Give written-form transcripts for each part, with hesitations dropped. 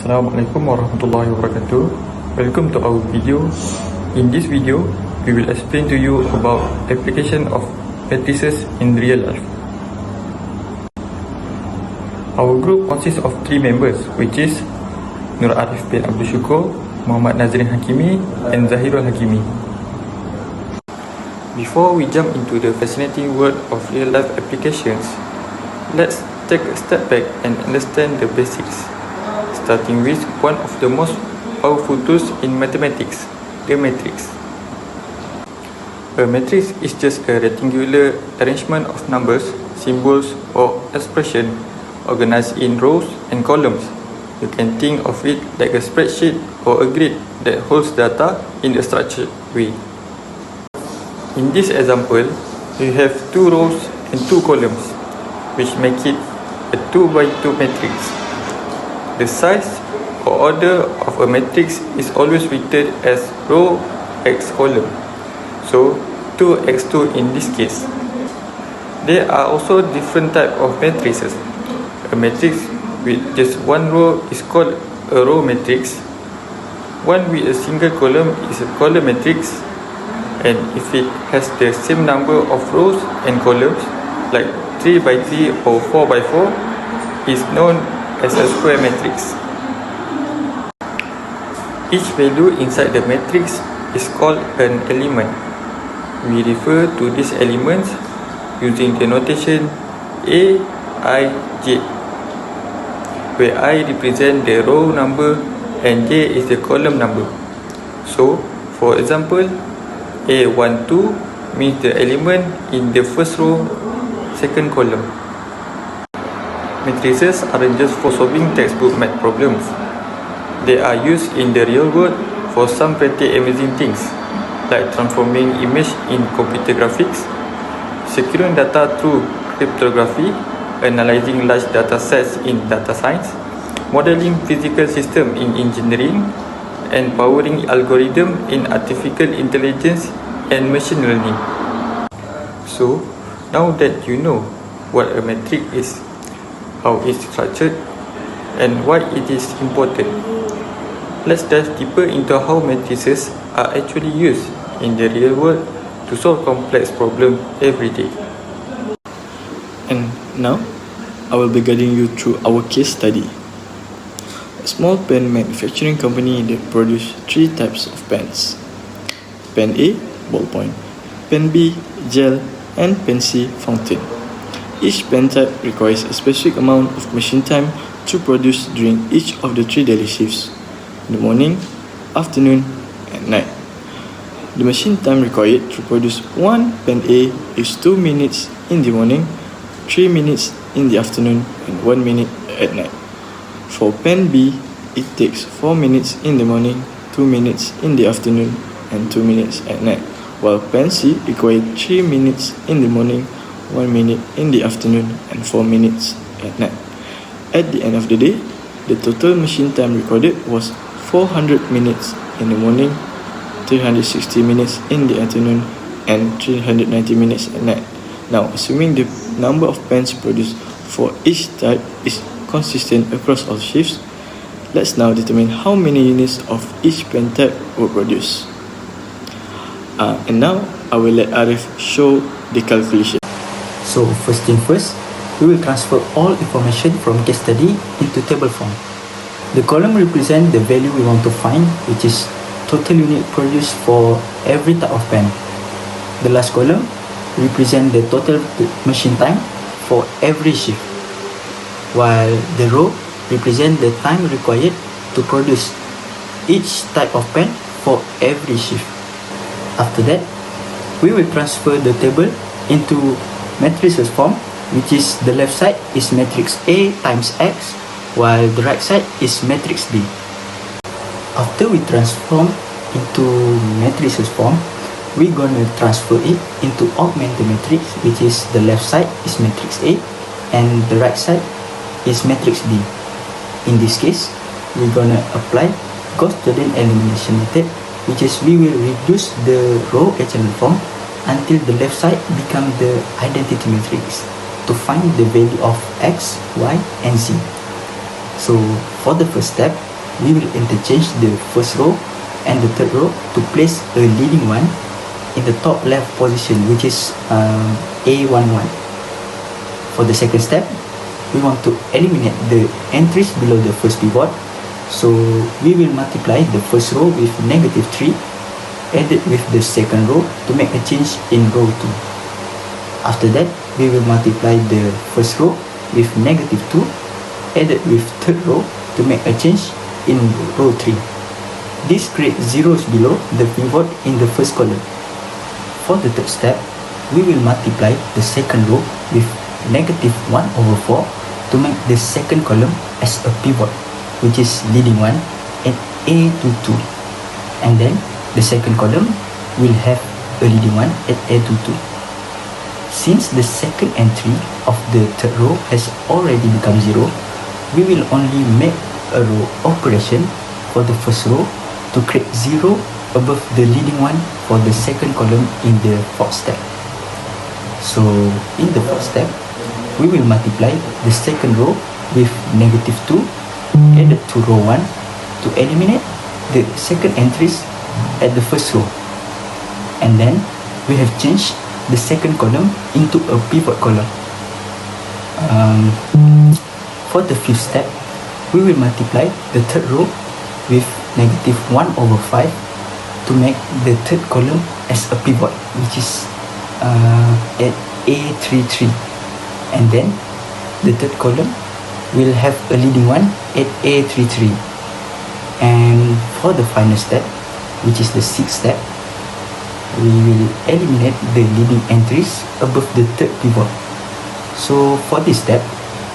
Assalamualaikum warahmatullahi wabarakatuh. Welcome to our video. In this video, we will explain to you about application of matrices in real life. Our group consists of 3 members, which is Arif bin Ab Shukor, Muhammad Nazreen Hakimi, and Zahirul Hakimi. Before we jump into the fascinating world of real life applications, let's take a step back and understand the basics, starting with one of the most powerful tools in mathematics, the matrix. A matrix is just a rectangular arrangement of numbers, symbols, or expressions organized in rows and columns. You can think of it like a spreadsheet or a grid that holds data in a structured way. In this example, you have 2 rows and 2 columns, which make it a 2 by 2 matrix. The size or order of a matrix is always written as row x column, so 2x2 in this case. There are also different types of matrices. A matrix with just one row is called a row matrix. One with a single column is a column matrix, and if it has the same number of rows and columns, like 3 by 3 or 4 by 4, is known as a square matrix. Each value inside the matrix is called an element. We refer to these elements using the notation A, I, J, where I represent the row number and J is the column number. So, for example, A12 means the element in the first row, second column. Matrices aren't just for solving textbook math problems. They are used in the real world for some pretty amazing things, like transforming image in computer graphics, securing data through cryptography, analyzing large data sets in data science, modeling physical systems in engineering, and powering algorithm in artificial intelligence and machine learning. So, now that you know what a matrix is, how it's structured, and why it is important, let's dive deeper into how matrices are actually used in the real world to solve complex problems every day. And now, I will be guiding you through our case study. A small pen manufacturing company that produces 3 types of pens: pen A, ballpoint; pen B, gel; and pen C, fountain. Each pen type requires a specific amount of machine time to produce during each of the 3 daily shifts: in the morning, afternoon, and night. The machine time required to produce one pen A is 2 minutes in the morning, 3 minutes in the afternoon, and 1 minute at night. For pen B, it takes 4 minutes in the morning, 2 minutes in the afternoon, and 2 minutes at night, while pen C required 3 minutes in the morning, 1 minute in the afternoon, and 4 minutes at night. At the end of the day, the total machine time recorded was 400 minutes in the morning, 360 minutes in the afternoon, and 390 minutes at night. Now, assuming the number of pens produced for each type is consistent across all shifts, let's now determine how many units of each pen type were produced. And now, I will let Arif show the calculation. So, first thing first, we will transfer all information from case study into table form. The column represents the value we want to find, which is total unit produced for every type of pen. The last column represents the total machine time for every shift, while the row represents the time required to produce each type of pen for every shift. After that, we will transfer the table into matrices form, which is the left side is matrix A times X, while the right side is matrix B. After we transform into matrices form, we're gonna transfer it into augmented matrix, which is the left side is matrix A and the right side is matrix B. In this case, we're gonna apply Gauss-Jordan elimination method, which is we will reduce the row echelon form until the left side become the identity matrix to find the value of X, Y, and Z. So for the first step, we will interchange the first row and the third row to place a leading one in the top left position, which is A11. For the second step, we want to eliminate the entries below the first pivot, so we will multiply the first row with -3 added with the second row to make a change in row 2. After that, we will multiply the first row with -2 added with third row to make a change in row 3. This creates zeros below the pivot in the first column. For the third step, we will multiply the second row with -1/4 to make the second column as a pivot, which is leading one at A22, and then the second column will have a leading one at A22. Since the second entry of the third row has already become 0, we will only make a row operation for the first row to create 0 above the leading one for the second column in the fourth step. So in the fourth step, we will multiply the second row with -2 added to row 1 to eliminate the second entries at the first row. And then we have changed the second column into a pivot column. For the fifth step, we will multiply the third row with -1/5 to make the third column as a pivot, which is at A33, and then the third column will have a leading one at A33. And for the final step, which is the sixth step, we will eliminate the leading entries above the third pivot. So for this step,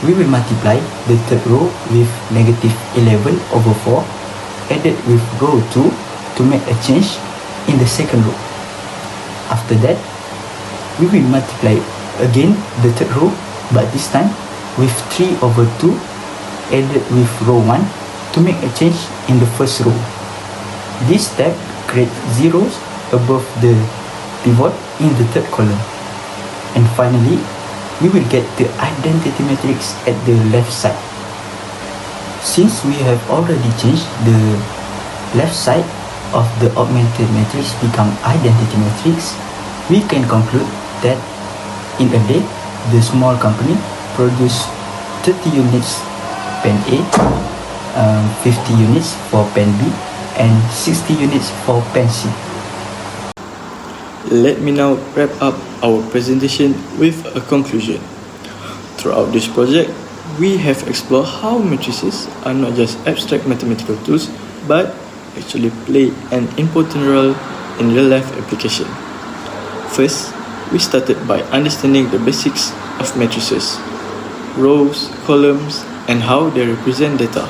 we will multiply the third row with -11/4 added with row 2 to make a change in the second row. After that, we will multiply again the third row, but this time with 3/2 added with row 1 to make a change in the first row. This step creates zeros above the pivot in the third column. And finally, we will get the identity matrix at the left side. Since we have already changed the left side of the augmented matrix become identity matrix, we can conclude that in a day, the small company produce 30 units pen A, 50 units for pen B, and 60 units for pen C. Let me now wrap up our presentation with a conclusion. Throughout this project, we have explored how matrices are not just abstract mathematical tools, but actually play an important role in real-life application. First, we started by understanding the basics of matrices, rows, columns, and how they represent data.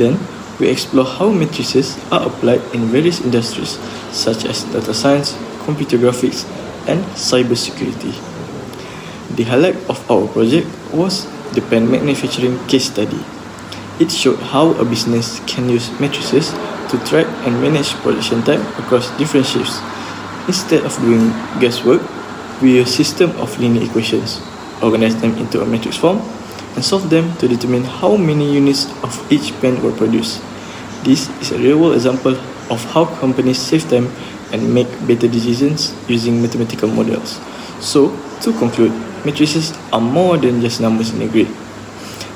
Then, we explore how matrices are applied in various industries such as data science, computer graphics, and cybersecurity. The highlight of our project was the pen manufacturing case study. It showed how a business can use matrices to track and manage production time across different shifts. Instead of doing guesswork, we use a system of linear equations, organize them into a matrix form, and solve them to determine how many units of each pen were produced. This is a real-world example of how companies save time and make better decisions using mathematical models. So, to conclude, matrices are more than just numbers in a grid.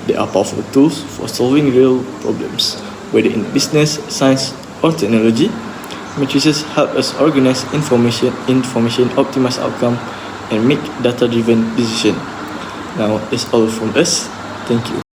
They are powerful tools for solving real problems, whether in business, science, or technology. Matrices help us organize information, optimize outcome, and make data-driven decisions. Now, that's all from us. Thank you.